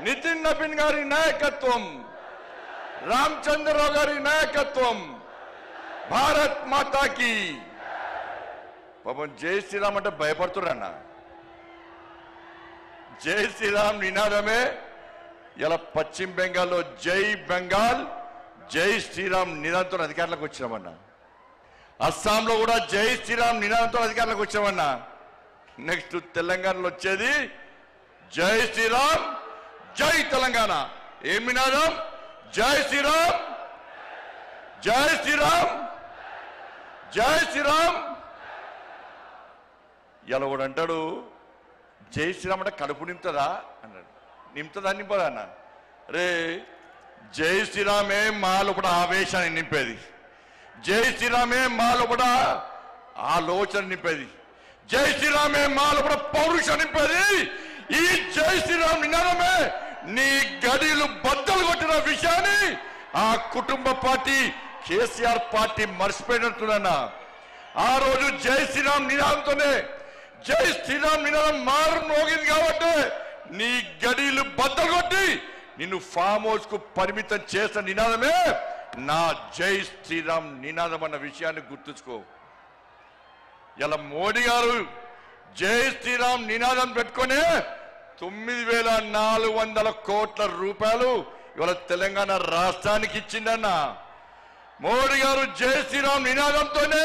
నితిన్ నబీన్ గారి నాయకత్వం, రామచంద్రరావు గారి నాయకత్వం, భారత్ మాతాకి. పాపం జై శ్రీరామ్ అంటే భయపడుతున్నా. జై శ్రీరామ్ నినాదమే ఇలా పశ్చిమ బెంగాల్లో జై బెంగాల్ జై శ్రీరామ్ నినాదంతో అధికారంలోకి వచ్చినామన్నా. అస్సాంలో కూడా జై శ్రీరామ్ నినాదంతో అధికారంలోకి వచ్చామన్నా. నెక్స్ట్ తెలంగాణలో వచ్చేది జై శ్రీరామ్ జై తెలంగాణ. ఏం నినాదం? జై శ్రీరామ్ జై శ్రీరామ్ జై శ్రీరామ్. ఇలా కూడా అంటాడు జై శ్రీరామ్ అంటే కడుపు నింపుతుందా అన్నాడు. నింపుతుందా నింపదా అన్న? రే జై శ్రీరామే మా లోపల ఆవేశాన్ని నింపేది, జై శ్రీరామే మా లోపల ఆలోచన నింపేది, జై శ్రీరామే మా లోపల పౌరుషం నింపేది. ఈ జై శ్రీరామ్ నినాదమే నీ గడిలు బద్దలు కొట్టిన విషయాన్ని ఆ కుటుంబ పార్టీ కేసీఆర్ పార్టీ మర్చిపోయినట్టున్నా. ఆ రోజు జై శ్రీరామ్ నినాదంతోనే జై శ్రీరామ్ నినాదం మారు మోగింది కాబట్టి నీ గడిలు బద్దలు కొట్టి నిన్ను ఫామ్ హౌస్ కు పరిమితం చేసిన నినాదమే నా జై శ్రీరామ్ నినాదం అన్న విషయాన్ని గుర్తుంచుకో. ఇలా మోడీ గారు జై శ్రీరామ్ నినాదం పెట్టుకునే 9,400 కోట్ల రూపాయలు ఇవాళ తెలంగాణ రాష్ట్రానికి ఇచ్చిందన్న. మోడీ గారు జై శ్రీరామ్ నినాదంతోనే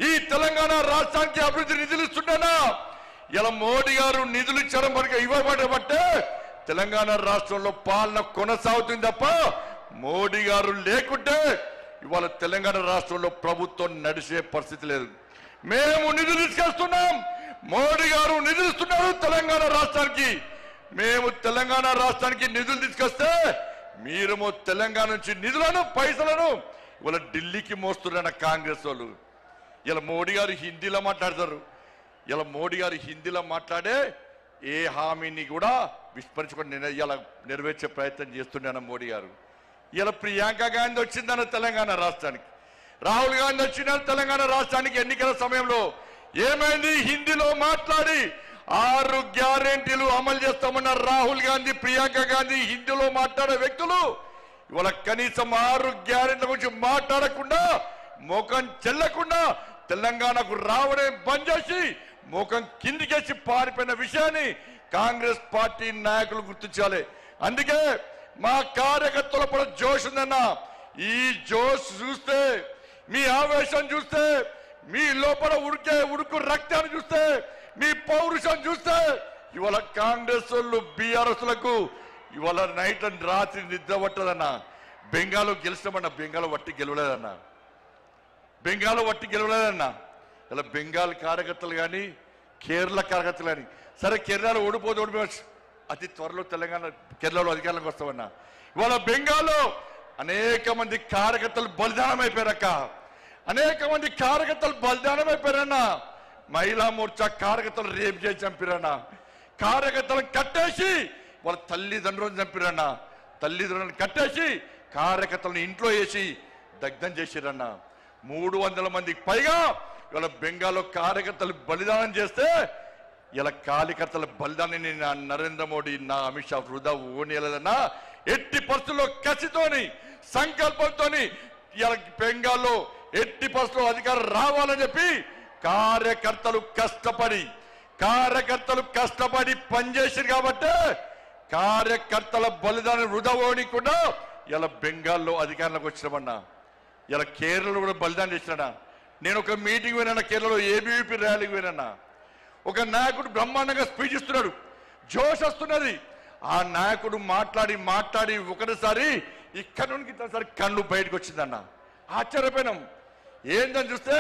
ఈ తెలంగాణ రాష్ట్రానికి అభివృద్ధి నిధులు ఇస్తుండనా. ఇలా మోడీ గారు నిధులు ఇచ్చడం మనకి ఇవ్వబడబట్టే తెలంగాణ రాష్ట్రంలో పాలన కొనసాగుతుంది తప్ప మోడీ గారు లేకుంటే ఇవాళ తెలంగాణ రాష్ట్రంలో ప్రభుత్వం నడిచే పరిస్థితి లేదు. మేము నిధులు తీసుకొస్తున్నాం, మోడీ గారు నిధులు ఇస్తున్నారు తెలంగాణ రాష్ట్రానికి. మేము తెలంగాణ రాష్ట్రానికి నిధులు తీసుకొస్తే మీరేమో తెలంగాణ నుంచి నిధులను పైసలను ఇవాళ ఢిల్లీకి మోస్తున్న కాంగ్రెస్ వాళ్ళు. ఇలా మోడీ గారు హిందీలో మాట్లాడతారు. ఇలా మోడీ గారు హిందీలో మాట్లాడే ఏ హామీని కూడా విస్మరించుకొని ఇలా నెరవేర్చే ప్రయత్నం చేస్తున్నాను మోడీ గారు. ఇలా ప్రియాంక గాంధీ వచ్చిందన్న తెలంగాణ రాష్ట్రానికి, రాహుల్ గాంధీ వచ్చిందని తెలంగాణ రాష్ట్రానికి ఎన్నికల సమయంలో ఏమైంది? హిందీలో మాట్లాడి 6 గ్యారెంటీలు అమలు చేస్తామన్న రాహుల్ గాంధీ, ప్రియాంక గాంధీ హిందీలో మాట్లాడే వ్యక్తులు ఇవాళ కనీసం 6 గ్యారెంటీల గురించి మాట్లాడకుండా ముఖం చెల్లకుండా తెలంగాణకు రావడం బంద్ చేసి ముఖం కిందికేసి పారిపోయిన విషయాన్ని కాంగ్రెస్ పార్టీ నాయకులు గుర్తించాలి. అందుకే మా కార్యకర్తల పట్ల జోష్ ఉందన్న. ఈ జోష్ చూస్తే, మీ ఆవేశం చూస్తే, మీ లోపల ఉడుకు రక్తాన్ని చూస్తే, మీ పౌరుషం చూస్తే ఇవాళ కాంగ్రెస్ వాళ్ళు బీఆర్ఎస్లకు ఇవాళ నైట్ అండ్ రాత్రి నిద్ర పట్టదన్న. బెంగాల్లో గెలిస్తామన్నా, బెంగాల్ వట్టి గెలవలేదన్న, బెంగాల్ వట్టి గెలవలేదన్న. ఇలా బెంగాల్ కార్యకర్తలు కానీ కేరళ కార్యకర్తలు కానీ, సరే కేరళలో ఓడిపోవచ్చు, అతి త్వరలో కేరళలో అధికారంలోకి వస్తామన్నా. ఇవాళ బెంగాల్లో అనేక మంది కార్యకర్తలు బలిదానం అయిపోయారక్క, అనేక మంది కార్యకర్తలు బలిదానం అయిపోయారన్నా. మహిళా మోర్చా కార్యకర్తలు రేపు చేసి చంపిరన్నా, కార్యకర్తలను కట్టేసి వాళ్ళ తల్లిదండ్రులను చంపిరన్నా, తల్లిదండ్రులను కట్టేసి కార్యకర్తలను ఇంట్లో వేసి దగ్ధం చేసిరన్నా. 300 మందికి పైగా ఇవాళ బెంగాల్లో కార్యకర్తలు బలిదానం చేస్తే ఇలా కార్యకర్తల బలిదానాన్ని నా నరేంద్ర మోడీ, నా అమిత్ షా వృధా ఓనేలదన్నా. ఎట్టి పరిస్థితుల్లో కసితోని సంకల్పంతోని ఇలా బెంగాల్లో ఎట్టి పరిస్థితుల్లో అధికారం రావాలని చెప్పి కార్యకర్తలు కష్టపడి పనిచేసారు కాబట్టి కార్యకర్తల బలిదానం వృధా ఓనికుండా ఇలా బెంగాల్లో అధికారంలోకి వచ్చినామన్నా. ఇలా కేరళలో కూడా బలిదానం చేసినా. నేను ఒక మీటింగ్ పోయినా కేరళలో, ఏబీవీపీ ర్యాలీకి పోయినా. ఒక నాయకుడు బ్రహ్మాండంగా స్పీచ్ ఇస్తున్నాడు, జోష్ వస్తున్నది. ఆ నాయకుడు మాట్లాడి ఒకటిసారి ఇక్కడ నుండి ఇంతసారి కళ్ళు బయటకు వచ్చిందన్న. ఆశ్చర్యపోయినాం. ఏందని చూస్తే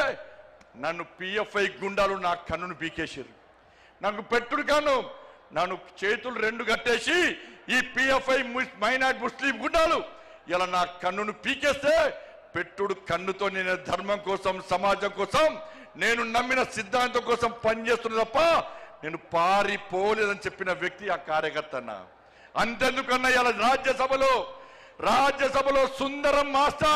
నన్ను పిఎఫ్ఐ గుండాలు నా కన్నును పీకేసారు. నాకు పెట్టుడు కాను, నన్ను చేతులు 2 కట్టేసి ఈ పిఎఫ్ఐ మైనార్టీ ముస్లిం గుండాలు ఇలా నా కన్నును పీకేస్తే పెట్టుడు కన్నుతో నేను ధర్మం కోసం, సమాజం కోసం, నేను నమ్మిన సిద్ధాంతం కోసం పనిచేస్తున్నా తప్ప నేను పారిపోలేదని చెప్పిన వ్యక్తి ఆ కార్యకర్త అన్న. అంతెందుకన్నా ఇలా రాజ్యసభలో సుందరం మాస్టర్